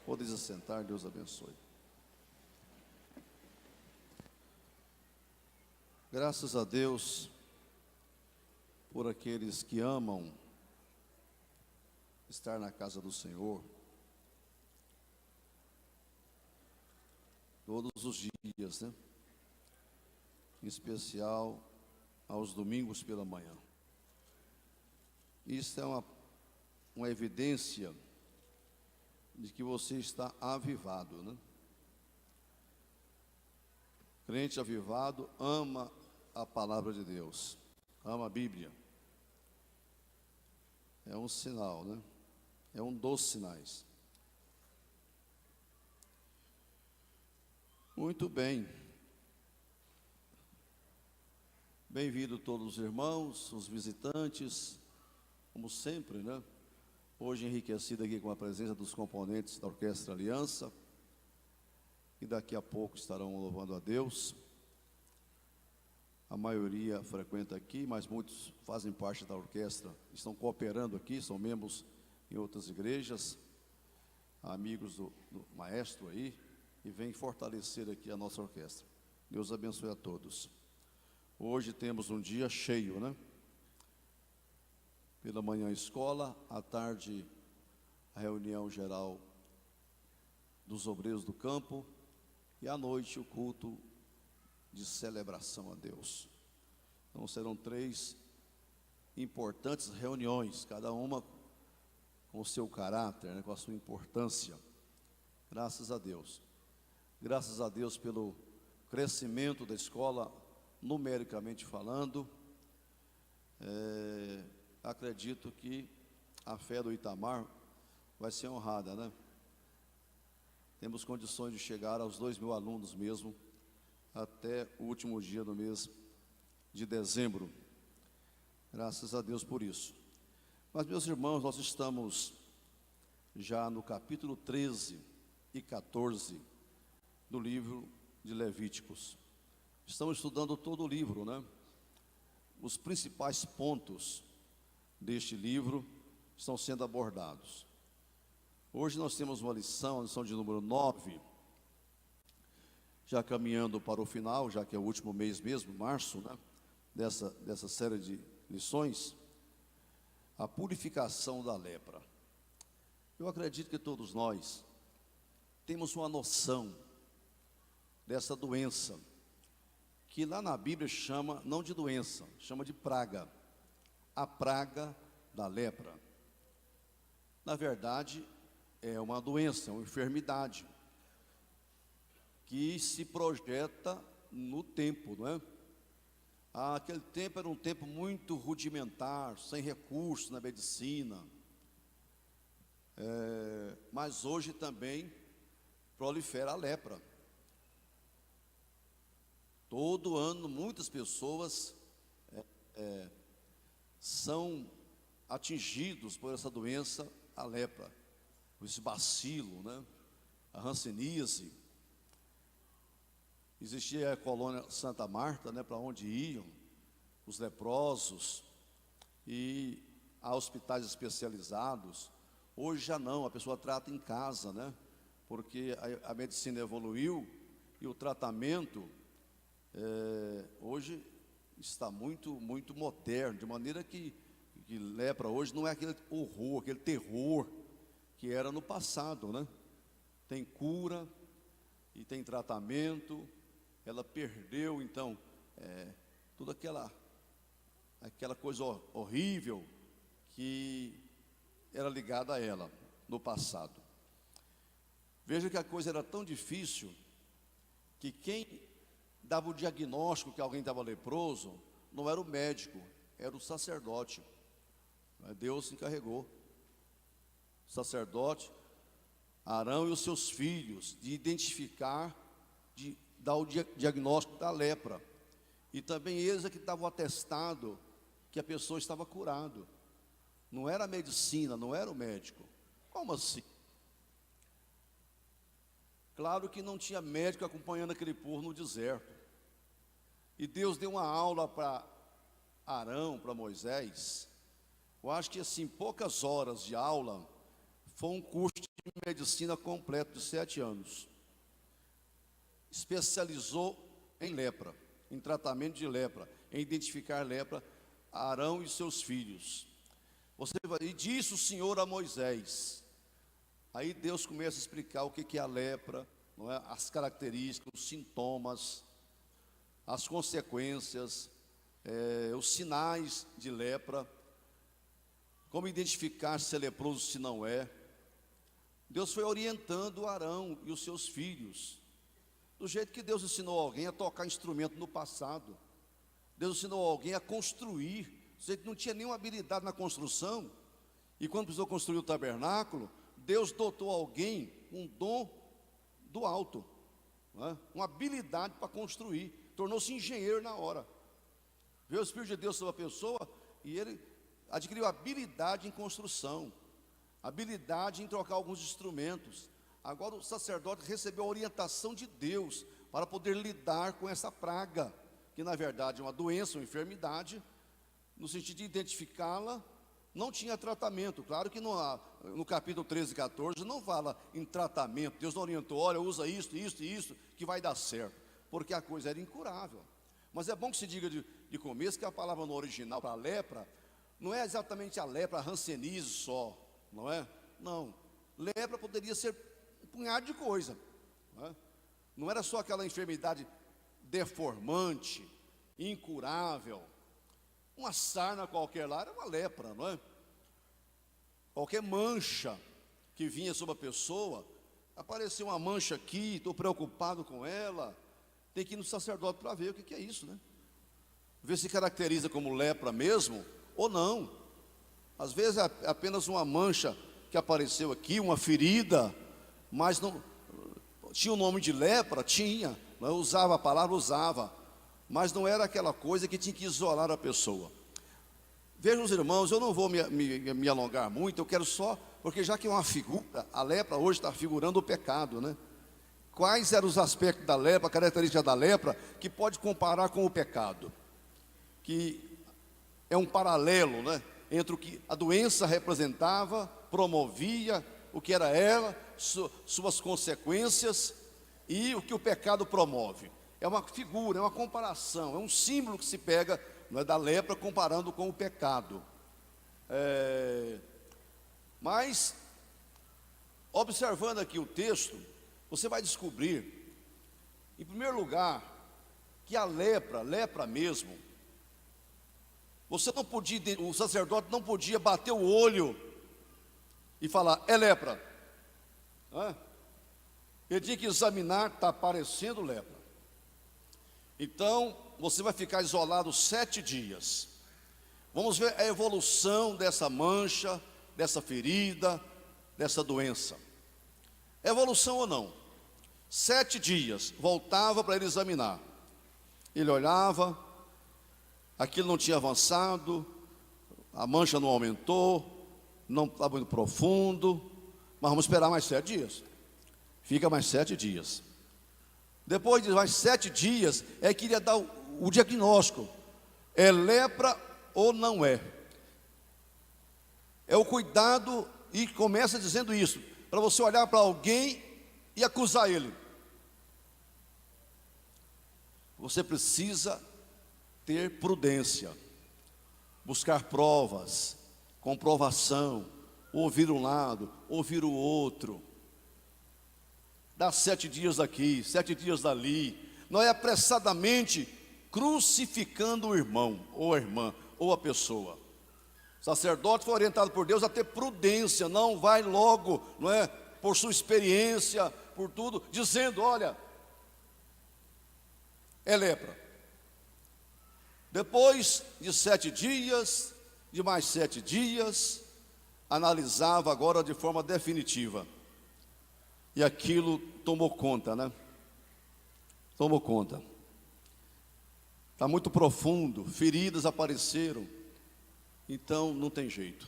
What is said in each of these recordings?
Podeis assentar, Deus abençoe. Graças a Deus por aqueles que amam estar na casa do Senhor todos os dias, né? Em especial aos domingos pela manhã. Isso é uma evidência de que você está avivado, né? Crente avivado ama a palavra de Deus, ama a Bíblia. É um sinal, né? É um dos sinais. Muito bem. Bem-vindo todos os irmãos, os visitantes, como sempre, né? Hoje enriquecido aqui com a presença dos componentes da Orquestra Aliança, que daqui a pouco estarão louvando a Deus. A maioria frequenta aqui, mas muitos fazem parte da orquestra, estão cooperando aqui, são membros em outras igrejas, amigos do maestro aí, e vêm fortalecer aqui a nossa orquestra. Deus abençoe a todos. Hoje temos um dia cheio, né? Pela manhã escola, à tarde a reunião geral dos obreiros do campo e à noite o culto de celebração a Deus. Então serão 3 importantes reuniões, cada uma com o seu caráter, né, com a sua importância. Graças a Deus. Graças a Deus pelo crescimento da escola, numericamente falando. Acredito que a fé do Itamar vai ser honrada, né? Temos condições de chegar aos 2.000 alunos mesmo, até o último dia do mês de dezembro. Graças a Deus por isso. Mas, meus irmãos, nós estamos já no capítulo 13 e 14 do livro de Levíticos. Estamos estudando todo o livro, né? Os principais pontos deste livro estão sendo abordados. Hoje nós temos uma lição, a lição de número 9, já caminhando para o final, já que é o último mês mesmo, março, né, dessa série de lições, a purificação da lepra. Eu acredito que todos nós temos uma noção dessa doença, que lá na Bíblia chama, não de doença, chama de praga, a praga da lepra. Na verdade, é uma doença, é uma enfermidade, que se projeta no tempo, não é? Aquele tempo era um tempo muito rudimentar, sem recursos na medicina, mas hoje também prolifera a lepra. Todo ano muitas pessoas são atingidos por essa doença, a lepra, esse bacilo, né? A hanseníase. Existia a colônia Santa Marta, né, para onde iam os leprosos, e há hospitais especializados. Hoje já não, a pessoa trata em casa, né, porque a medicina evoluiu e o tratamento hoje está muito, muito moderno, de maneira que lepra hoje não é aquele horror, aquele terror que era no passado, né? Tem cura e tem tratamento. Ela perdeu, então, toda aquela coisa horrível que era ligada a ela no passado. Veja que a coisa era tão difícil que quem dava o diagnóstico que alguém estava leproso não era o médico, era o sacerdote. Deus se encarregou, o sacerdote Arão e os seus filhos, de identificar, de dar o diagnóstico da lepra. E também eles é que davam atestado que a pessoa estava curada. Não era a medicina, não era o médico. Como assim? Claro que não tinha médico acompanhando aquele povo no deserto. E Deus deu uma aula para Arão, para Moisés. Eu acho que assim, poucas horas de aula foi um curso de medicina completo de 7 anos. Especializou em lepra, em tratamento de lepra, em identificar lepra, Arão e seus filhos. E disse o Senhor a Moisés. Aí Deus começa a explicar o que é a lepra, não é? As características, os sintomas, as consequências, os sinais de lepra, como identificar se é leproso, se não é. Deus foi orientando Arão e os seus filhos, do jeito que Deus ensinou alguém a tocar instrumento no passado. Deus ensinou alguém a construir. Você não tinha nenhuma habilidade na construção, e quando precisou construir o tabernáculo, Deus dotou alguém um dom do alto, não é? Uma habilidade para construir, tornou-se engenheiro na hora. Veio o Espírito de Deus sobre a pessoa, e ele adquiriu habilidade em construção, habilidade em trocar alguns instrumentos. Agora o sacerdote recebeu a orientação de Deus para poder lidar com essa praga, que na verdade é uma doença, uma enfermidade, no sentido de identificá-la. Não tinha tratamento. Claro que no capítulo 13 e 14 não fala em tratamento. Deus não orientou, olha, usa isso, isso e isso, que vai dar certo, porque a coisa era incurável. Mas é bom que se diga de começo que a palavra no original para lepra não é exatamente a lepra, a hanseníase só, não é? Não, lepra poderia ser um punhado de coisa, não é? Não era só aquela enfermidade deformante, incurável. Uma sarna qualquer lá era uma lepra, não é? Qualquer mancha que vinha sobre a pessoa, apareceu uma mancha aqui, estou preocupado com ela, tem que ir no sacerdote para ver o que é isso, né? Ver se caracteriza como lepra mesmo ou não. Às vezes é apenas uma mancha que apareceu aqui, uma ferida, mas não tinha o nome de lepra, tinha, não é? Usava a palavra, usava, mas não era aquela coisa que tinha que isolar a pessoa. Vejam os irmãos, eu não vou me alongar muito, eu quero só, porque já que é uma figura, a lepra hoje está figurando o pecado, né? Quais eram os aspectos da lepra, a característica da lepra, que pode comparar com o pecado? Que é um paralelo, né? Entre o que a doença representava, promovia, o que era ela, suas consequências, e o que o pecado promove. É uma figura, é uma comparação, é um símbolo que se pega, não é, da lepra, comparando com o pecado. Mas, observando aqui o texto, você vai descobrir, em primeiro lugar, que a lepra mesmo, o sacerdote não podia bater o olho e falar, é lepra. Ele tinha que examinar, está aparecendo lepra. Então, você vai ficar isolado 7 dias. Vamos ver a evolução dessa mancha, dessa ferida, dessa doença. Evolução ou não? 7 dias, voltava para ele examinar. Ele olhava, aquilo não tinha avançado, a mancha não aumentou, não estava muito profundo, mas vamos esperar mais 7 dias. Fica mais 7 dias. Depois de mais 7 dias, que iria dar o diagnóstico. É lepra ou não é? É o cuidado, e começa dizendo isso, para você olhar para alguém e acusar ele. Você precisa ter prudência, buscar provas, comprovação, ouvir um lado, ouvir o outro. Dá 7 dias aqui, 7 dias dali. Não é apressadamente crucificando o irmão, ou a irmã, ou a pessoa. O sacerdote foi orientado por Deus a ter prudência, não vai logo, não é, por sua experiência, por tudo, dizendo, olha, é lepra. Depois de 7 dias, de mais 7 dias, analisava agora de forma definitiva. E aquilo tomou conta, né? Tomou conta. Está muito profundo, feridas apareceram. Então não tem jeito.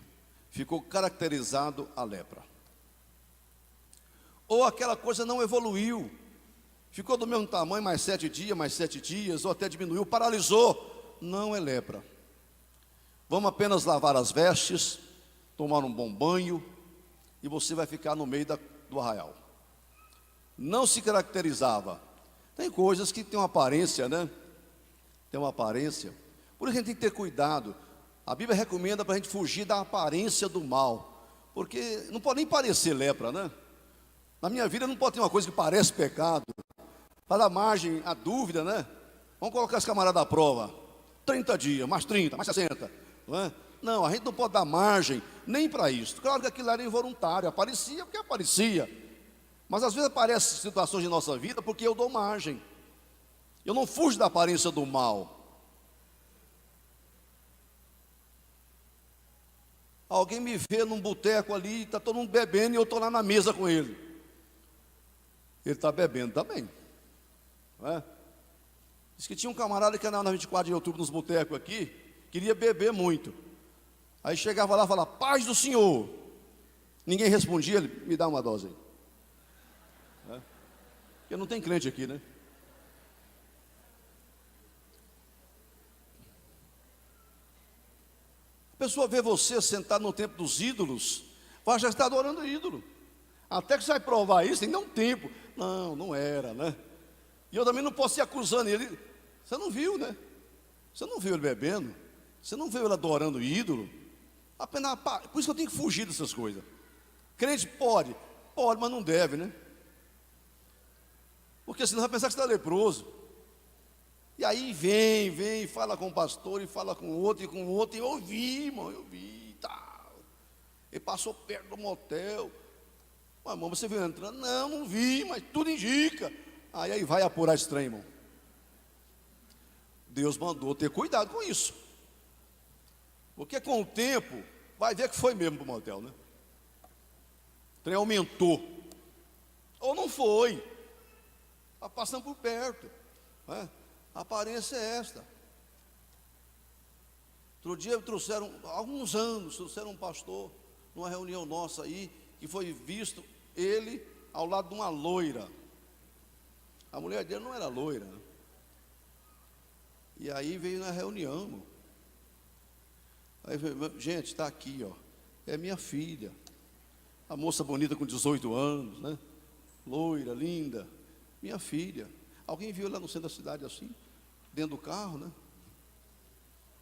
Ficou caracterizado a lepra. Ou aquela coisa não evoluiu. Ficou do mesmo tamanho, mais 7 dias, ou até diminuiu, paralisou. Não é lepra. Vamos apenas lavar as vestes, tomar um bom banho e você vai ficar no meio do arraial. Não se caracterizava. Tem coisas que têm uma aparência, né? Tem uma aparência. Por isso a gente tem que ter cuidado. A Bíblia recomenda para a gente fugir da aparência do mal, porque não pode nem parecer lepra, né? Na minha vida não pode ter uma coisa que parece pecado, para dar margem à dúvida, né? Vamos colocar os camaradas à prova, 30 dias, mais 30, mais 60, não é? Não, a gente não pode dar margem nem para isso. Claro que aquilo era involuntário, aparecia porque aparecia, mas às vezes aparecem situações de nossa vida porque eu dou margem, eu não fujo da aparência do mal. Alguém me vê num boteco ali, está todo mundo bebendo e eu estou lá na mesa com ele. Ele está bebendo também, não é? Diz que tinha um camarada que andava na 24 de outubro nos botecos aqui, queria beber muito. Aí chegava lá e falava, paz do Senhor. Ninguém respondia, ele, me dá uma dose aí. É? Porque não tem crente aqui, né? A pessoa vê você sentado no templo dos ídolos, vai já está adorando ídolo. Até que você vai provar isso, tem que dar um tempo. Não, não era, né? E eu também não posso ir acusando ele. Você não viu, né? Você não viu ele bebendo? Você não viu ele adorando ídolo? Apenas, por isso que eu tenho que fugir dessas coisas. Crente pode, mas não deve, né? Porque senão vai pensar que você está leproso. E aí vem, fala com o pastor, e fala com outro, e eu ouvi, irmão, eu vi, tal. Ele passou perto do motel. Mas, irmão, você viu entrando? Não vi, mas tudo indica. Aí vai apurar esse trem, irmão. Deus mandou ter cuidado com isso. Porque com o tempo, vai ver que foi mesmo para o motel, né? O trem aumentou. Ou não foi. Está passando por perto, né? A aparência é esta. Outro dia trouxeram, há alguns anos, trouxeram um pastor, numa reunião nossa aí, que foi visto ele ao lado de uma loira. A mulher dele não era loira, né? E aí veio na reunião, irmão. Aí veio, gente, está aqui, ó. É minha filha. A moça bonita com 18 anos, né? Loira, linda. Minha filha. Alguém viu lá no centro da cidade assim? Dentro do carro, né?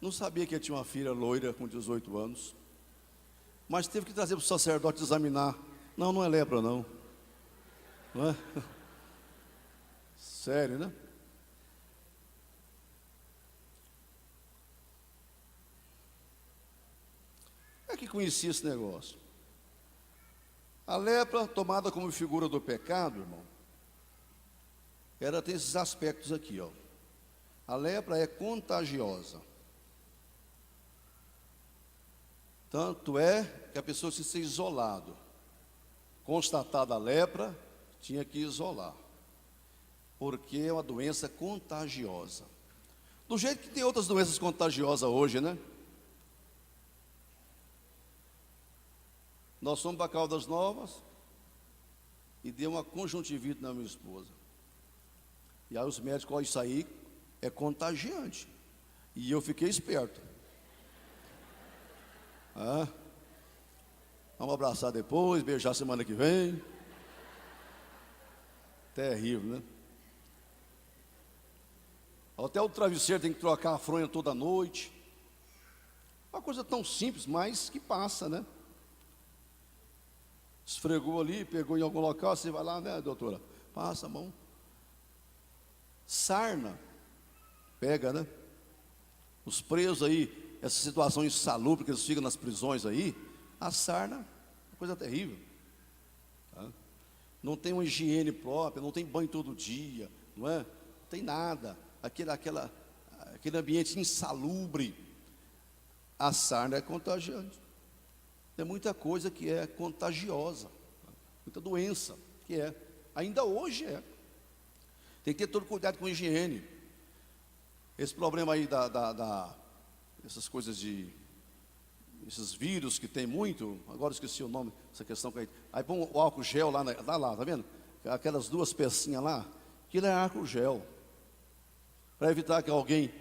Não sabia que ele tinha uma filha loira com 18 anos. Mas teve que trazer para o sacerdote examinar. Não, não é lepra, não. Não é? Sério, né? É que conhecia esse negócio. A lepra, tomada como figura do pecado, irmão, tem esses aspectos aqui, ó. A lepra é contagiosa. Tanto é que a pessoa se ser isolado. Constatada a lepra, tinha que isolar. Porque é uma doença contagiosa. Do jeito que tem outras doenças contagiosas hoje, né? Nós fomos para Caldas Novas e deu uma conjuntivite na minha esposa. E aí os médicos, ó, isso aí é contagiante. E eu fiquei esperto. Vamos abraçar depois, beijar semana que vem. Terrível, né? Até o travesseiro tem que trocar a fronha toda noite. Uma coisa tão simples, mas que passa, né? Esfregou ali, pegou em algum local, você vai lá, né, doutora? Passa a mão. Sarna, pega, né? Os presos aí, essa situação insalubre que eles ficam nas prisões aí, a sarna é uma coisa terrível. Tá? Não tem uma higiene própria, não tem banho todo dia, não é? Não tem nada. Aquele ambiente insalubre. A sarna é contagiante. Tem muita coisa que é contagiosa, muita doença que é, ainda hoje é. Tem que ter todo cuidado com a higiene. Esse problema aí essas coisas esses vírus que tem muito, agora esqueci o nome, essa questão que aí põe o álcool gel lá, tá vendo? Aquelas duas pecinhas lá, aquilo é álcool gel, para evitar que alguém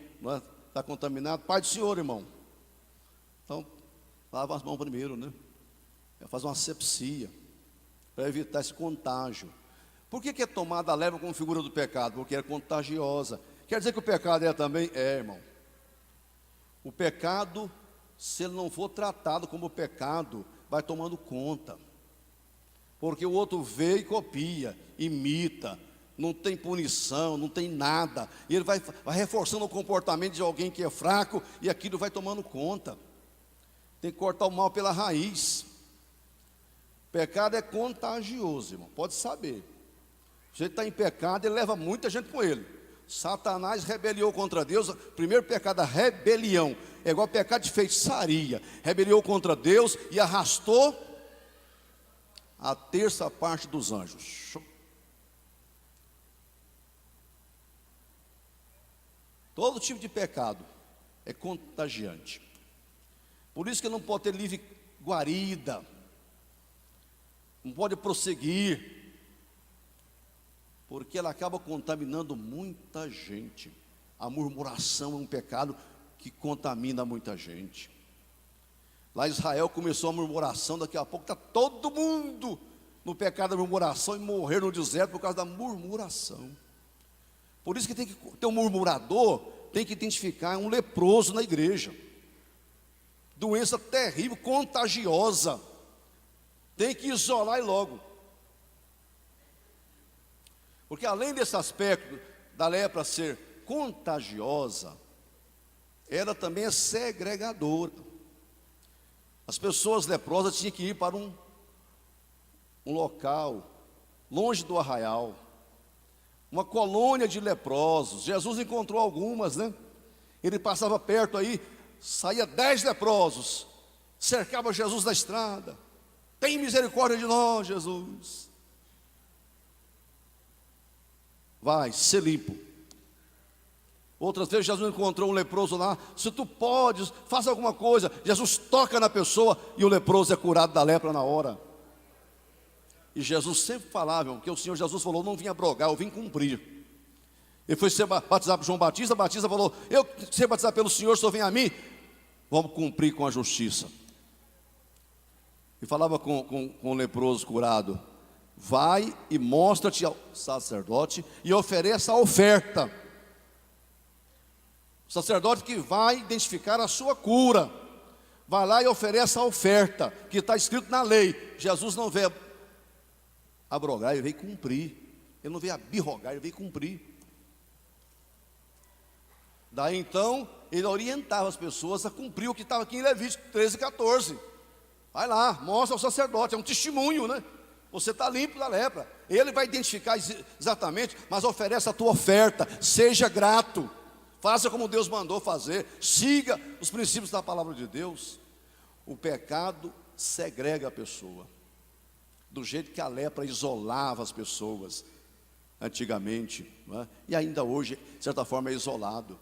está contaminado. Pai do Senhor, irmão. Então, lava as mãos primeiro, né? fazer uma asepsia, para evitar esse contágio. Por que é tomada a lepra como figura do pecado? Porque é contagiosa. Quer dizer que o pecado é também? É, irmão. O pecado, se ele não for tratado como pecado, vai tomando conta. Porque o outro vê e copia, imita, não tem punição, não tem nada. E ele vai reforçando o comportamento de alguém que é fraco, e aquilo vai tomando conta. Tem que cortar o mal pela raiz. Pecado é contagioso, irmão, pode saber. Se ele está em pecado, ele leva muita gente com ele. Satanás rebeliou contra Deus. Primeiro pecado, a rebelião. É igual pecado de feitiçaria. Rebeliou contra Deus e arrastou a terça parte dos anjos. Todo tipo de pecado é contagiante. Por isso que não pode ter livre guarida, não pode prosseguir, porque ela acaba contaminando muita gente. A murmuração é um pecado que contamina muita gente. Lá em Israel começou a murmuração, daqui a pouco está todo mundo no pecado da murmuração e morrer no deserto por causa da murmuração. Por isso que tem que ter um murmurador, tem que identificar um leproso na igreja. Doença terrível, contagiosa. Tem que isolar e logo. Porque além desse aspecto da lepra ser contagiosa, ela também é segregadora. As pessoas leprosas tinham que ir para um local, longe do arraial, uma colônia de leprosos. Jesus encontrou algumas, né? Ele passava perto aí, saía 10 leprosos, cercava Jesus na estrada. Tem misericórdia de nós, Jesus. Vai, ser limpo. Outras vezes Jesus encontrou um leproso lá. Se tu podes, faz alguma coisa. Jesus toca na pessoa e o leproso é curado da lepra na hora. E Jesus sempre falava, porque o Senhor Jesus falou: não vim abrogar, eu vim cumprir. Ele foi ser batizado por João Batista. Batista falou: eu ser batizado pelo Senhor, só vem a mim. Vamos cumprir com a justiça. E falava com o leproso curado: vai e mostra-te ao sacerdote e ofereça a oferta. O sacerdote que vai identificar a sua cura, vai lá e oferece a oferta, que está escrito na lei. Jesus não veio abrogar, ele veio cumprir. Ele não veio abirrogar, ele veio cumprir. Daí então, ele orientava as pessoas a cumprir o que estava aqui em Levítico 13 e 14. Vai lá, mostra ao sacerdote, é um testemunho, né? Você está limpo da lepra. Ele vai identificar exatamente, mas oferece a tua oferta, seja grato. Faça como Deus mandou fazer, siga os princípios da palavra de Deus. O pecado segrega a pessoa, do jeito que a lepra isolava as pessoas antigamente, não é? E ainda hoje, de certa forma, é isolado.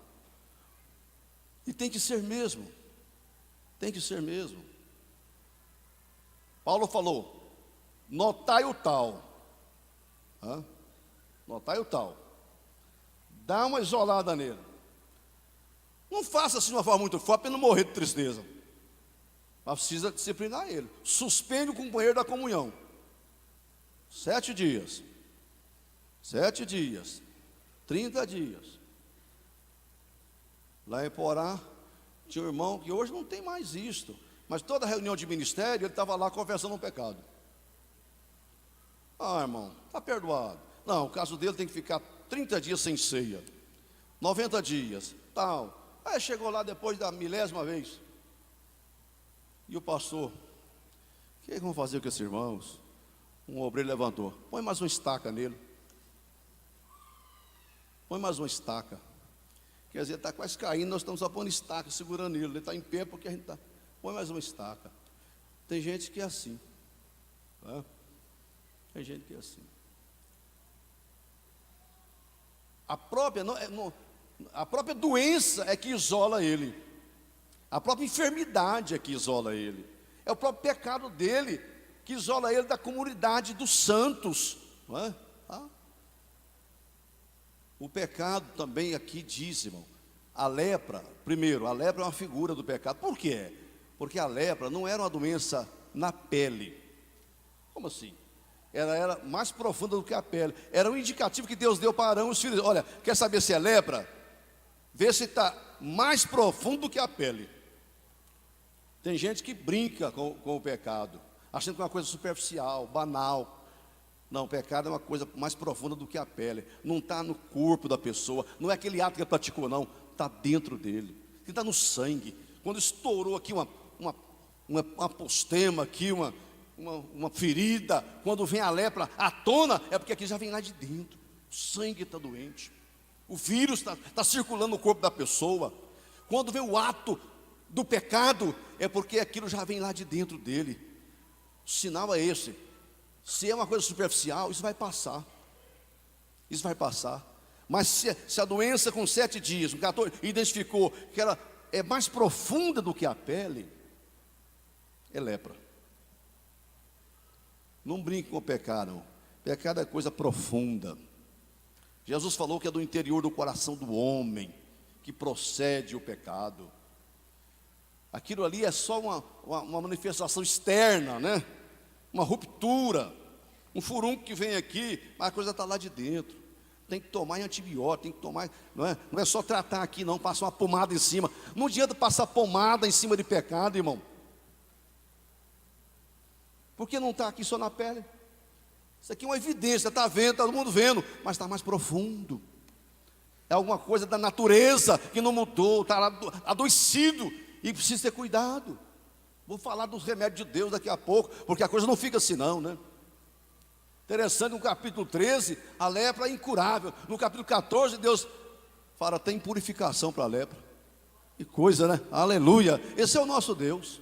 E tem que ser mesmo, tem que ser mesmo. Paulo falou: notai o tal, notai o tal, dá uma isolada nele. Não faça assim de uma forma muito forte para não morrer de tristeza. Mas precisa disciplinar ele. Suspende o companheiro da comunhão. 7 dias. 7 dias. 30 dias. Lá em Porá, tinha um irmão que hoje não tem mais isto. Mas toda reunião de ministério, ele estava lá confessando um pecado. Ah, irmão, está perdoado. Não, o caso dele tem que ficar 30 dias sem ceia. 90 dias, tal. Aí chegou lá depois da 1000ª vez. E o pastor: o que vão fazer com esses irmãos? Um obreiro levantou: põe mais uma estaca nele. Põe mais uma estaca. Quer dizer, está quase caindo, nós estamos só pondo estaca, segurando ele. Ele está em pé porque a gente está. Põe mais uma estaca. Tem gente que é assim, tá? Tem gente que é assim. A própria doença é que isola ele. A própria enfermidade é que isola ele. É o próprio pecado dele que isola ele da comunidade dos santos, não é? O pecado também aqui diz, irmão, a lepra, primeiro, a lepra é uma figura do pecado. Por quê? Porque a lepra não era uma doença na pele. Como assim? Ela era mais profunda do que a pele. Era um indicativo que Deus deu para Arão e os filhos. Olha, quer saber se é lepra? Vê se está mais profundo do que a pele. Tem gente que brinca com o pecado, achando que é uma coisa superficial, banal. Não, o pecado é uma coisa mais profunda do que a pele. Não está no corpo da pessoa, não é aquele ato que ele praticou, não. Está dentro dele, está no sangue. Quando estourou aqui uma apostema, aqui uma ferida, quando vem a lepra à tona, é porque aqui já vem lá de dentro. O sangue está doente, o vírus está circulando no corpo da pessoa. Quando vem o ato do pecado, é porque aquilo já vem lá de dentro dele. O sinal é esse. Se é uma coisa superficial, isso vai passar. Isso vai passar. Mas se a doença com 7 dias, o 14, identificou que ela é mais profunda do que a pele, é lepra. Não brinque com o pecado, não. Pecado é coisa profunda. Jesus falou que é do interior do coração do homem que procede o pecado. Aquilo ali é só uma manifestação externa, né? Uma ruptura, um furúnculo que vem aqui, mas a coisa está lá de dentro. Tem que tomar em antibiótico, tem que tomar, não é só tratar aqui não, passar uma pomada em cima. Não adianta passar pomada em cima de pecado, irmão. Porque não está aqui só na pele. Isso aqui é uma evidência, está vendo, está todo mundo vendo, mas está mais profundo. É alguma coisa da natureza que não mudou, está adoecido e precisa ter cuidado. Vou falar dos remédios de Deus daqui a pouco, porque a coisa não fica assim não, né? Interessante, no capítulo 13, a lepra é incurável. No capítulo 14, Deus fala, tem purificação para a lepra. Que coisa, né? Aleluia, esse é o nosso Deus.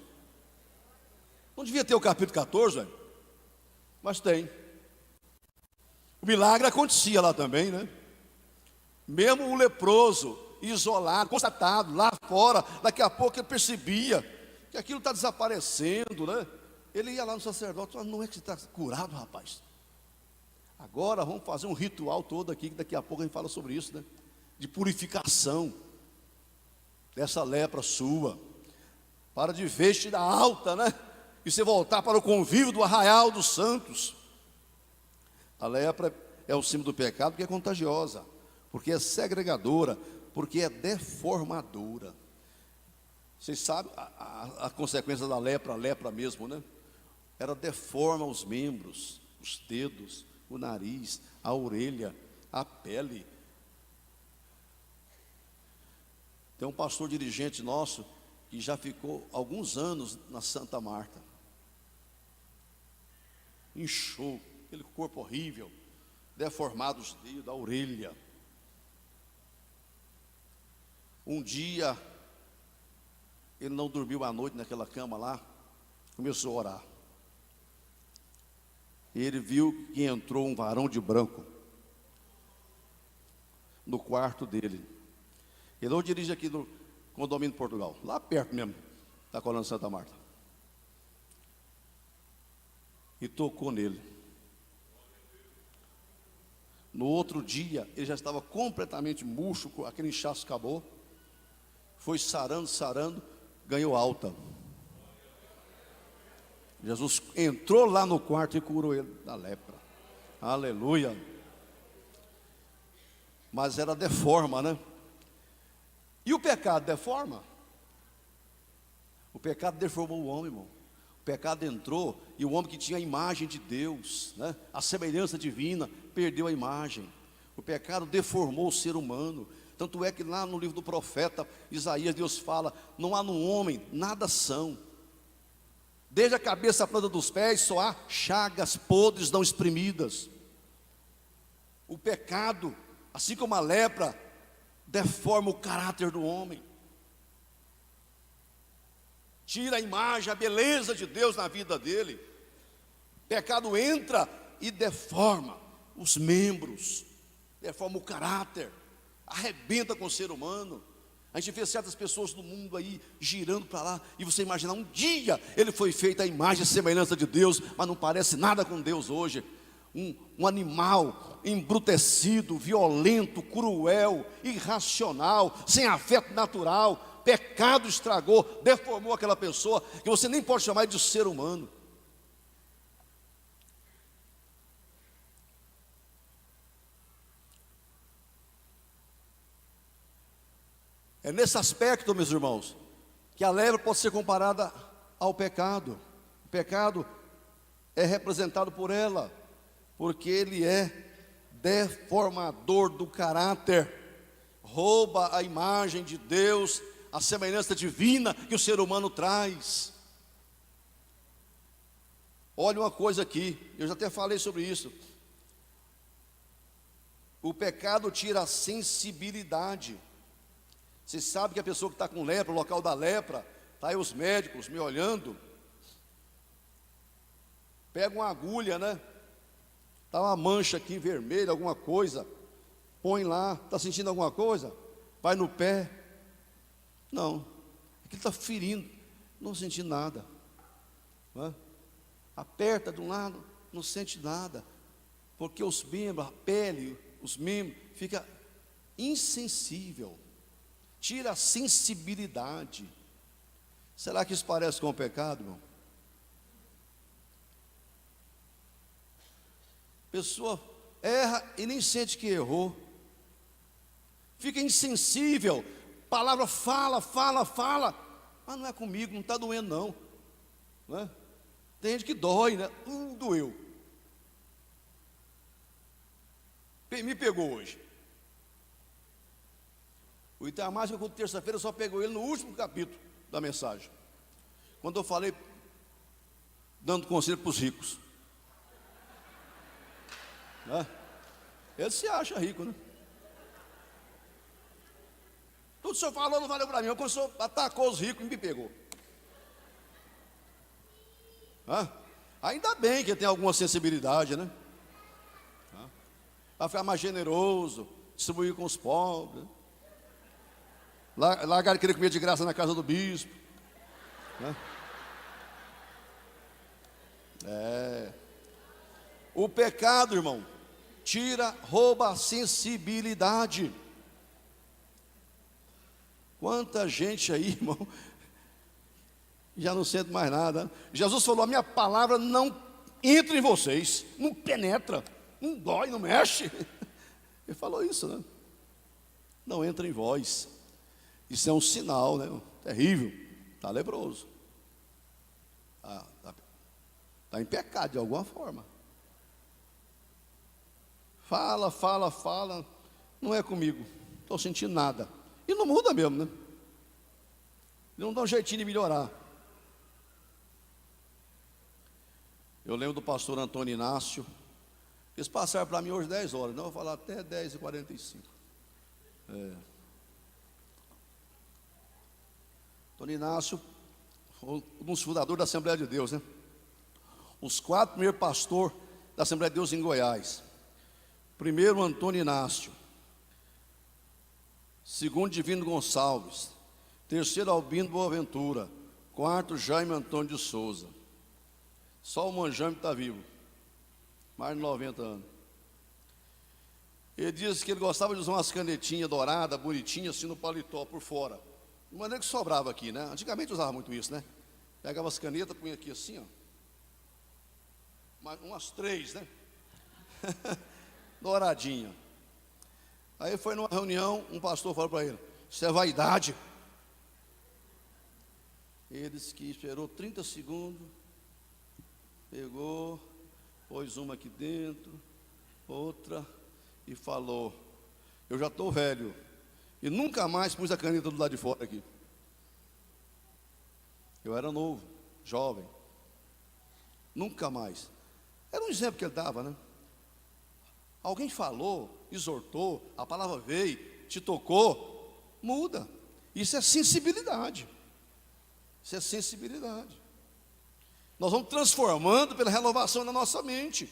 Não devia ter o capítulo 14, velho? Mas tem. O milagre acontecia lá também, né? Mesmo o leproso, isolado, constatado, lá fora, daqui a pouco ele percebia que aquilo está desaparecendo, né? Ele ia lá no sacerdote, falava, não é que você está curado, rapaz? Agora vamos fazer um ritual todo aqui, que daqui a pouco a gente fala sobre isso, né? De purificação dessa lepra sua, para de vez tirar alta, né? E você voltar para o convívio do arraial dos santos. A lepra é o símbolo do pecado, porque é contagiosa, porque é segregadora, porque é deformadora. Vocês sabem a consequência da lepra, a lepra mesmo, né? Ela deforma os membros, os dedos, o nariz, a orelha, a pele. Tem um pastor dirigente nosso que já ficou alguns anos na Santa Marta. Inchou, aquele corpo horrível, deformado os dedos, a orelha. Um dia, ele não dormiu à noite naquela cama lá, começou a orar. Ele viu que entrou um varão de branco no quarto dele. Ele não dirige aqui no condomínio de Portugal, lá perto mesmo, da Colônia Santa Marta. E tocou nele. No outro dia, ele já estava completamente murcho, aquele inchaço acabou. Foi sarando, ganhou alta. Jesus entrou lá no quarto e curou ele da lepra. Aleluia. Mas ela deforma, né? E o pecado deforma? O pecado deformou o homem, irmão. O pecado entrou e o homem que tinha a imagem de Deus, né? A semelhança divina, perdeu a imagem. O pecado deformou o ser humano. Tanto é que lá no livro do profeta Isaías, Deus fala, não há no homem nada são. Desde a cabeça à planta dos pés, só há chagas podres não exprimidas. O pecado, assim como a lepra, deforma o caráter do homem. Tira a imagem, a beleza de Deus na vida dele. O pecado entra e deforma os membros, deforma o caráter, arrebenta com o ser humano. A gente vê certas pessoas do mundo aí girando para lá, e você imagina, um dia ele foi feito à imagem e semelhança de Deus, mas não parece nada com Deus hoje. Um animal embrutecido, violento, cruel, irracional, sem afeto natural. Pecado estragou, deformou aquela pessoa, que você nem pode chamar de ser humano. É nesse aspecto, meus irmãos, que a lepra pode ser comparada ao pecado. O pecado é representado por ela, porque ele é deformador do caráter, rouba a imagem de Deus, a semelhança divina que o ser humano traz. Olha uma coisa aqui, eu já até falei sobre isso. O pecado tira a sensibilidade. Você sabe que a pessoa que está com lepra, o local da lepra, está aí os médicos me olhando, pega uma agulha, né? Está uma mancha aqui vermelha, alguma coisa, põe lá, está sentindo alguma coisa? Vai no pé, não, aquilo está ferindo, não senti nada, não é? Aperta de um lado, não sente nada, porque os membros, a pele, os membros, fica insensível, tira a sensibilidade. Será que isso parece com o pecado, irmão? Pessoa erra e nem sente que errou, fica insensível, palavra fala, mas não é comigo, não está doendo não, não é? Tem gente que dói, né? Doeu, me pegou hoje. O Itamar, que eu terça-feira só pegou ele no último capítulo da mensagem, quando eu falei, dando conselho para os ricos. Ele se acha rico, né? Tudo que o senhor falou não valeu para mim. Quando o senhor atacou os ricos, me pegou. Ainda bem que tem alguma sensibilidade, né? Vai ficar mais generoso, distribuir com os pobres. Largar de querer comer de graça na casa do bispo, né? O pecado, irmão, rouba a sensibilidade. Quanta gente aí, irmão, já não sente mais nada. Jesus falou: a minha palavra não entra em vocês, não penetra, não dói, não mexe. Ele falou isso, né? Não entra em vós. Isso é um sinal, né? Terrível. Está leproso, está em pecado de alguma forma. Fala, não é comigo, estou sentindo nada. E não muda mesmo, né? Não dá um jeitinho de melhorar. Eu lembro do pastor Antônio Inácio. Eles passaram para mim hoje 10 horas, não vou falar até 10h45. Antônio Inácio, um dos fundadores da Assembleia de Deus, né? Os 4 primeiros pastores da Assembleia de Deus em Goiás. Primeiro, Antônio Inácio. Segundo, Divino Gonçalves. Terceiro, Albino Boaventura. Quarto, Jaime Antônio de Souza. Só o Manjame está vivo, mais de 90 anos. Ele disse que ele gostava de usar umas canetinhas douradas, bonitinhas, assim no paletó por fora, de maneira que sobrava aqui, né? Antigamente usava muito isso, né? Pegava as canetas, punha aqui assim, ó, umas 3, né? Douradinha. Aí foi numa reunião, um pastor falou para ele: isso é vaidade. Ele disse que esperou 30 segundos, pegou, pôs uma aqui dentro, outra, e falou: eu já estou velho, e nunca mais pus a caneta do lado de fora aqui. Eu era novo, jovem, nunca mais. Era um exemplo que ele dava, né? Alguém falou, exortou, a palavra veio, te tocou, muda. Isso é sensibilidade. Isso é sensibilidade. Nós vamos transformando pela renovação da nossa mente.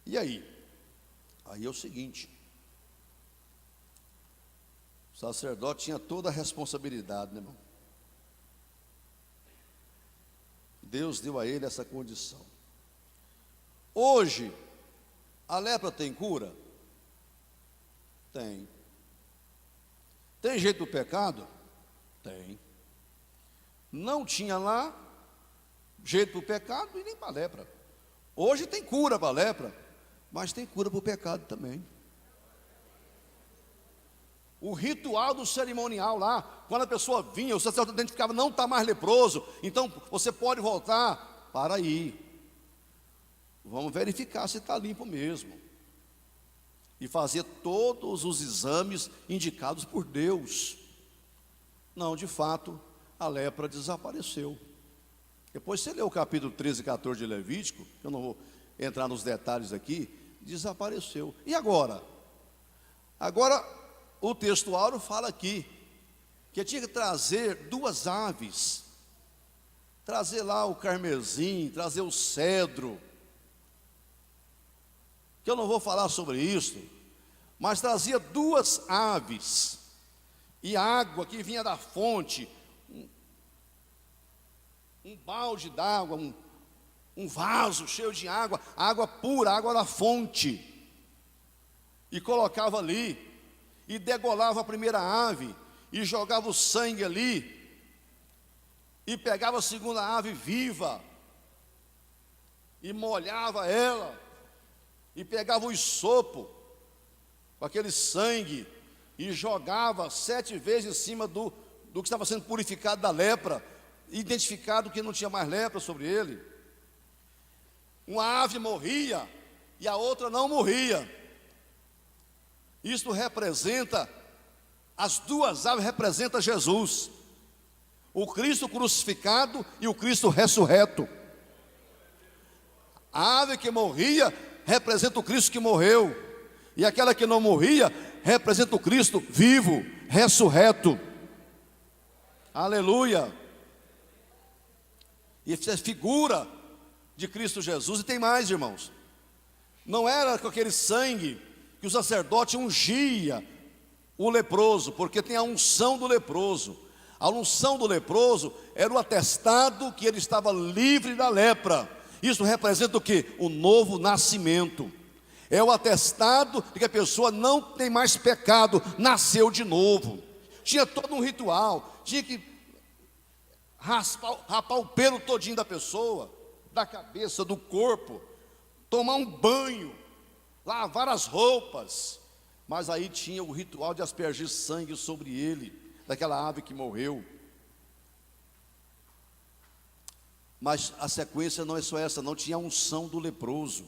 E aí? Aí é o seguinte: o sacerdote tinha toda a responsabilidade, né, irmão? Deus deu a ele essa condição. Hoje, a lepra tem cura? Tem. Tem jeito do pecado? Tem. Não tinha lá, jeito para o pecado e nem para a lepra. Hoje tem cura para a lepra, mas tem cura para o pecado também. O ritual do cerimonial lá, quando a pessoa vinha, o sacerdote identificava, não está mais leproso, então você pode voltar. Para aí, vamos verificar se está limpo mesmo, e fazer todos os exames indicados por Deus. Não, de fato, a lepra desapareceu. Depois você lê o capítulo 13 e 14 de Levítico, eu não vou entrar nos detalhes aqui, desapareceu. E agora? Agora, o texto áureo fala aqui, que tinha que trazer 2 aves, trazer lá o carmesim, trazer o cedro, que eu não vou falar sobre isso, mas trazia 2 aves, e água que vinha da fonte, um balde d'água, um vaso cheio de água, água pura, água da fonte, e colocava ali, e degolava a primeira ave, e jogava o sangue ali, e pegava a segunda ave viva, e molhava ela, e pegava o isopo, com aquele sangue, e jogava 7 vezes em cima do que estava sendo purificado da lepra, identificado que não tinha mais lepra sobre ele. Uma ave morria, e a outra não morria. Isto representa, as 2 aves representam Jesus, o Cristo crucificado e o Cristo ressurreto. A ave que morria representa o Cristo que morreu, e aquela que não morria representa o Cristo vivo, ressurreto. Aleluia. E isso é figura de Cristo Jesus. E tem mais, irmãos, não era com aquele sangue que o sacerdote ungia o leproso, porque tem a unção do leproso. A unção do leproso era o atestado que ele estava livre da lepra. Isso representa o quê? O novo nascimento. É o atestado de que a pessoa não tem mais pecado, nasceu de novo. Tinha todo um ritual, tinha que rapar o pelo todinho da pessoa, da cabeça, do corpo, tomar um banho, lavar as roupas, mas aí tinha o ritual de aspergir sangue sobre ele, daquela ave que morreu. Mas a sequência não é só essa, não, tinha a unção do leproso.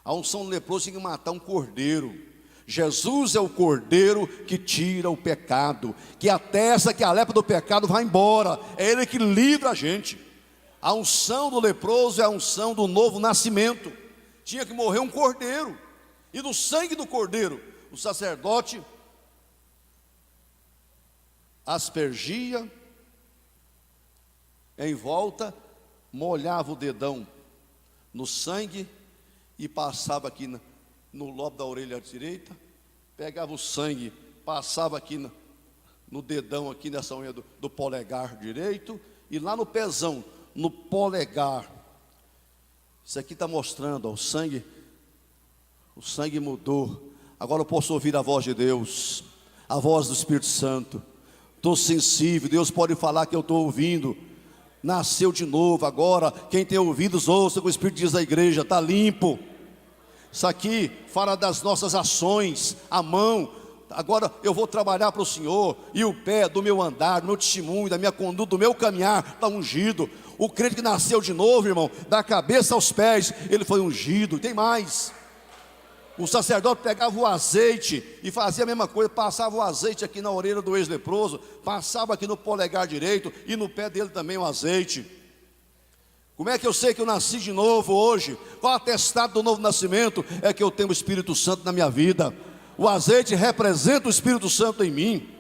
A unção do leproso tinha que matar um cordeiro. Jesus é o cordeiro que tira o pecado, que atesta que a lepra do pecado vai embora, é Ele que livra a gente. A unção do leproso é a unção do novo nascimento. Tinha que morrer um cordeiro, e do sangue do cordeiro o sacerdote aspergia em volta, molhava o dedão no sangue e passava aqui no lobo da orelha direita, pegava o sangue, passava aqui no dedão, aqui nessa unha do polegar direito, e lá no pezão, no polegar. Isso aqui está mostrando, ó, o sangue mudou. Agora eu posso ouvir a voz de Deus, a voz do Espírito Santo. Estou sensível, Deus pode falar que eu estou ouvindo. Nasceu de novo agora. Quem tem ouvidos, ouça o que o Espírito diz à igreja, está limpo. Isso aqui fala das nossas ações, a mão. Agora eu vou trabalhar para o Senhor, e o pé do meu andar, do meu testemunho, da minha conduta, do meu caminhar está ungido. O crente que nasceu de novo, irmão, da cabeça aos pés, ele foi ungido. Tem mais. O sacerdote pegava o azeite e fazia a mesma coisa, passava o azeite aqui na orelha do ex-leproso, passava aqui no polegar direito e no pé dele também o azeite. Como é que eu sei que eu nasci de novo hoje? Qual atestado do novo nascimento? É que eu tenho o Espírito Santo na minha vida. O azeite representa o Espírito Santo em mim.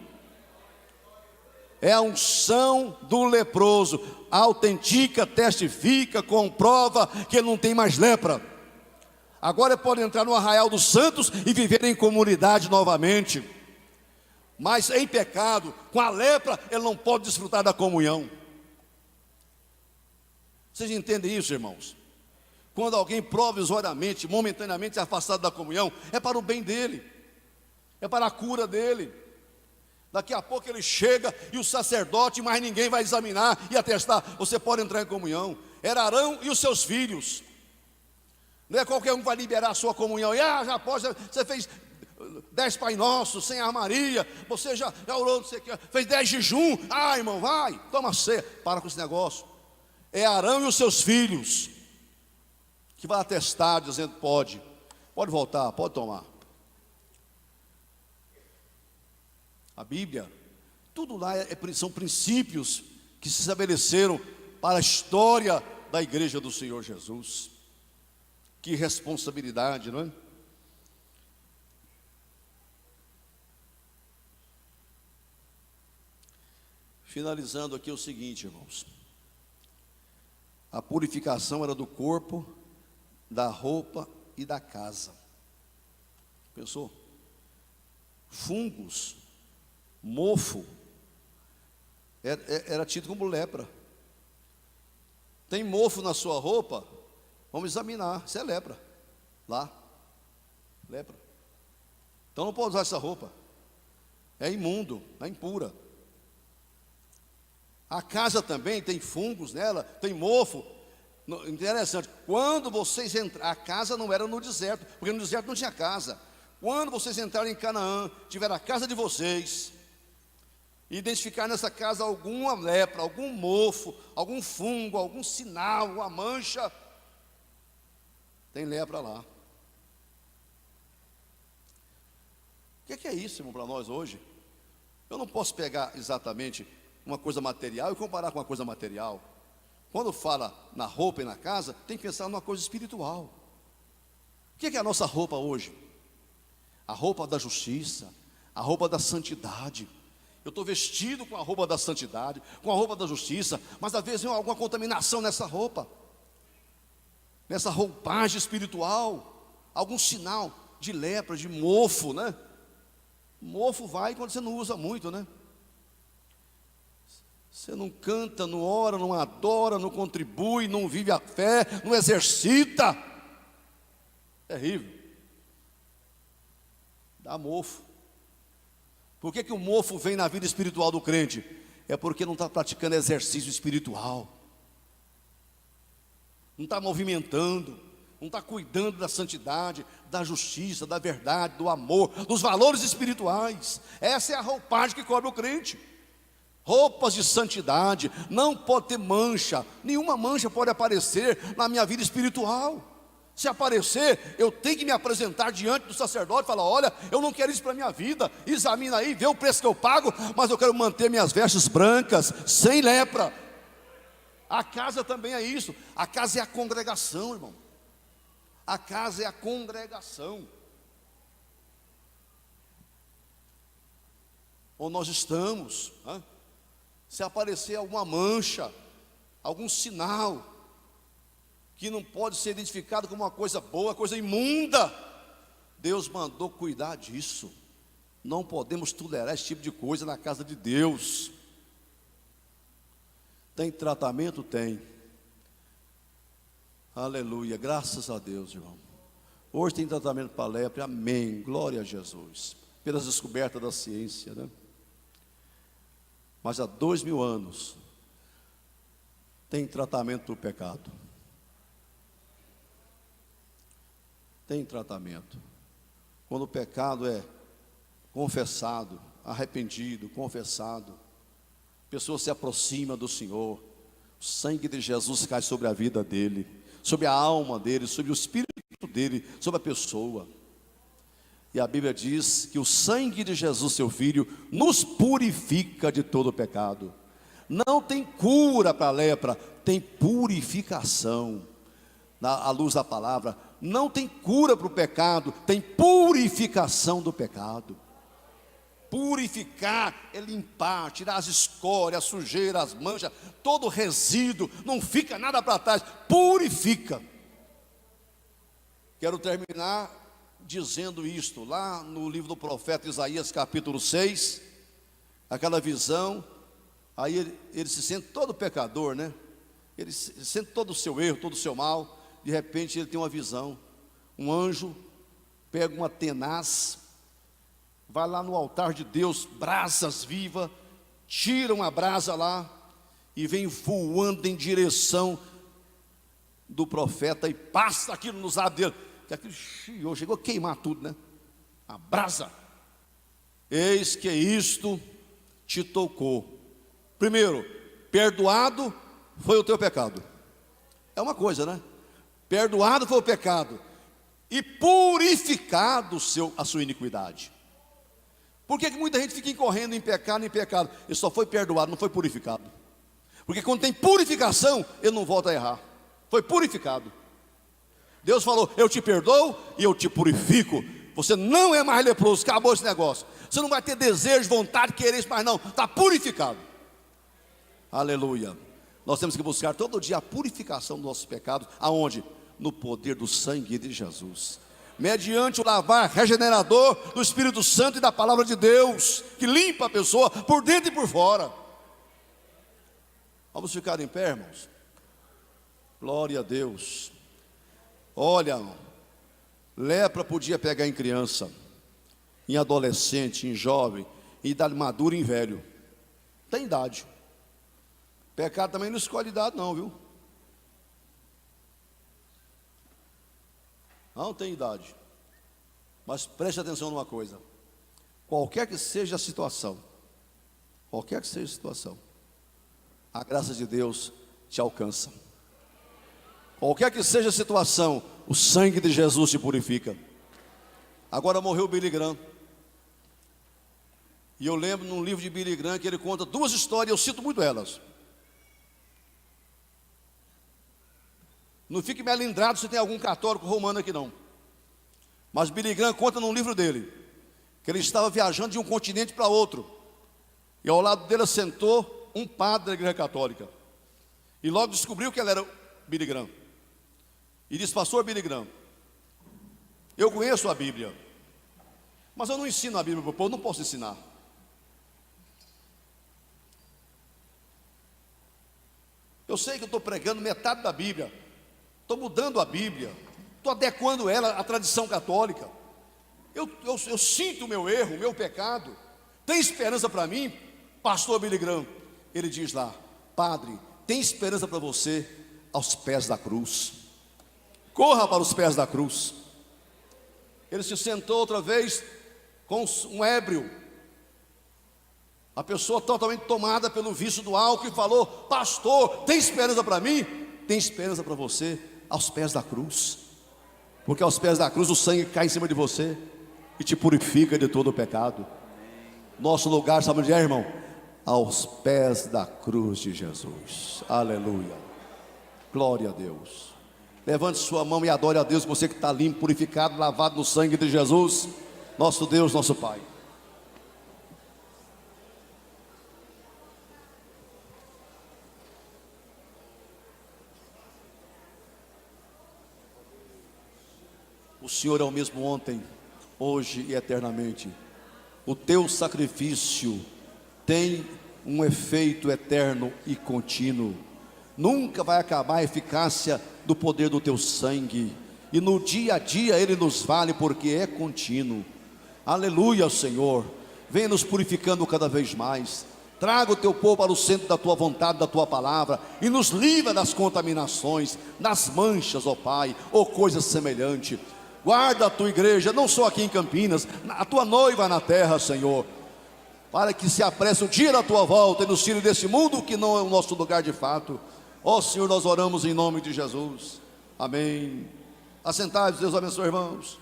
É a unção do leproso, autentica, testifica, comprova que ele não tem mais lepra. Agora ele pode entrar no arraial dos santos e viver em comunidade novamente. Mas em pecado, com a lepra, ele não pode desfrutar da comunhão. Vocês entendem isso, irmãos? Quando alguém provisoriamente, momentaneamente é afastado da comunhão, é para o bem dele, é para a cura dele. Daqui a pouco ele chega e o sacerdote, mais ninguém vai examinar e atestar, você pode entrar em comunhão. era Arão e os seus filhos. Não é qualquer um que vai liberar a sua comunhão. E já pode, você fez 10 Pai Nosso, sem a Maria, você já orou, você fez 10 jejum. Irmão, vai, toma ceia. Para com esse negócio. É Arão e os seus filhos que vai atestar, dizendo: pode voltar, pode tomar. A Bíblia, tudo lá são princípios que se estabeleceram para a história da igreja do Senhor Jesus. Que responsabilidade, não é? Finalizando aqui o seguinte, irmãos: a purificação era do corpo, da roupa e da casa. Pensou? Fungos, mofo, era tido como lepra. Tem mofo na sua roupa? Vamos examinar, isso é lepra. Lá, lepra. Então não pode usar essa roupa. É imundo, é impura. A casa também tem fungos nela, tem mofo. Interessante, quando vocês entraram, a casa não era no deserto, porque no deserto não tinha casa. Quando vocês entraram em Canaã, tiveram a casa de vocês, e identificar nessa casa alguma lepra, algum mofo, algum fungo, algum sinal, uma mancha, tem lepra lá. O que é isso, irmão, para nós hoje? Eu não posso pegar exatamente uma coisa material e comparar com uma coisa material. Quando fala na roupa e na casa, tem que pensar numa coisa espiritual. O que é a nossa roupa hoje? A roupa da justiça, a roupa da santidade. Eu estou vestido com a roupa da santidade, com a roupa da justiça, mas às vezes vem alguma contaminação nessa roupa, nessa roupagem espiritual, algum sinal de lepra, de mofo, né? Mofo vai quando você não usa muito, né? Você não canta, não ora, não adora, não contribui, não vive a fé, não exercita. Terrível. Dá mofo. Por que o mofo vem na vida espiritual do crente? É porque não está praticando exercício espiritual, não está movimentando, não está cuidando da santidade, da justiça, da verdade, do amor, dos valores espirituais. Essa é a roupagem que cobre o crente. Roupas de santidade, não pode ter mancha, nenhuma mancha pode aparecer na minha vida espiritual. Se aparecer, eu tenho que me apresentar diante do sacerdote e falar: olha, eu não quero isso para a minha vida, examina aí, vê o preço que eu pago, mas eu quero manter minhas vestes brancas, sem lepra. A casa também é isso, a casa é a congregação, irmão. A casa é a congregação. Onde nós estamos, né? Se aparecer alguma mancha, algum sinal que não pode ser identificado como uma coisa boa, coisa imunda, Deus mandou cuidar disso. Não podemos tolerar esse tipo de coisa na casa de Deus. Tem tratamento? Tem. Aleluia, graças a Deus, irmão. Hoje tem tratamento para lepra, amém, glória a Jesus. Pelas descobertas da ciência, né? Mas há 2000 anos tem tratamento para o pecado. Tem tratamento. Quando o pecado é confessado, arrependido, confessado, a pessoa se aproxima do Senhor, o sangue de Jesus cai sobre a vida dele, sobre a alma dele, sobre o espírito dele, sobre a pessoa. E a Bíblia diz que o sangue de Jesus, seu Filho, nos purifica de todo pecado. Não tem cura para a lepra, tem purificação. À luz da palavra, não tem cura para o pecado, tem purificação do pecado. Purificar é limpar, tirar as escórias, a sujeira, as manchas, todo o resíduo, não fica nada para trás, purifica. Quero terminar dizendo isto, lá no livro do profeta Isaías, capítulo 6, aquela visão, aí ele se sente todo pecador, né? Ele se sente todo o seu erro, todo o seu mal. De repente ele tem uma visão, um anjo pega uma tenaz, vai lá no altar de Deus, brasas vivas, tira uma brasa lá, e vem voando em direção do profeta e passa aquilo no lábios dele, que aquilo chiou, chegou a queimar tudo, né? A brasa. Eis que isto te tocou. Primeiro, perdoado foi o teu pecado. É uma coisa, né? Perdoado foi o pecado e purificado a sua iniquidade. Por que muita gente fica incorrendo em pecado, Ele só foi perdoado, não foi purificado. Porque quando tem purificação, ele não volta a errar. Foi purificado. Deus falou: eu te perdoo e eu te purifico. Você não é mais leproso, acabou esse negócio. Você não vai ter desejo, vontade, querer isso mais não. Está purificado. Aleluia. Nós temos que buscar todo dia a purificação dos nossos pecados. Aonde? No poder do sangue de Jesus, mediante o lavar regenerador do Espírito Santo e da palavra de Deus, que limpa a pessoa por dentro e por fora. Vamos ficar em pé, irmãos. Glória a Deus. Olha, lepra podia pegar em criança, em adolescente, em jovem, em idade madura e em velho. Tem idade. Pecado também não escolhe idade não, viu? Não tem idade. Mas preste atenção numa coisa. Qualquer que seja a situação, a graça de Deus te alcança. Qualquer que seja a situação, o sangue de Jesus te purifica. Agora morreu o Billy Graham. E eu lembro num livro de Billy Graham que ele conta duas histórias, eu cito muito elas. Não fique melindrado se tem algum católico romano aqui não. Mas Billy Graham conta num livro dele que ele estava viajando de um continente para outro. E ao lado dele sentou um padre da igreja católica. E logo descobriu que ele era Billy Graham. E disse: pastor Billy Graham, eu conheço a Bíblia, mas eu não ensino a Bíblia para o povo, não posso ensinar. Eu sei que eu estou pregando metade da Bíblia, estou mudando a Bíblia, estou adequando ela à tradição católica. Eu sinto o meu erro, o meu pecado. Tem esperança para mim, pastor Billy Graham? Ele diz lá: padre, tem esperança para você aos pés da cruz. Corra para os pés da cruz. Ele se sentou outra vez com um ébrio, a pessoa totalmente tomada pelo vício do álcool, e falou: pastor, tem esperança para mim? Tem esperança para você aos pés da cruz. Porque aos pés da cruz o sangue cai em cima de você e te purifica de todo o pecado. Nosso lugar, sabe onde é, irmão? Aos pés da cruz de Jesus. Aleluia. Glória a Deus. Levante sua mão e adore a Deus, você que está limpo, purificado, lavado no sangue de Jesus, nosso Deus, nosso Pai. O Senhor é o mesmo ontem, hoje e eternamente. O teu sacrifício tem um efeito eterno e contínuo. Nunca vai acabar a eficácia do poder do teu sangue. E no dia a dia ele nos vale, porque é contínuo. Aleluia, Senhor. Venha nos purificando cada vez mais. Traga o teu povo para o centro da tua vontade, da tua palavra, e nos livra das contaminações, das manchas, ó Pai, ou coisa semelhante. Guarda a tua igreja, não só aqui em Campinas, a tua noiva na terra, Senhor, para que se apresse o dia da tua volta e nos tire desse mundo que não é o nosso lugar de fato. Ó Senhor, nós oramos em nome de Jesus. Amém. Assentados, Deus abençoe, irmãos.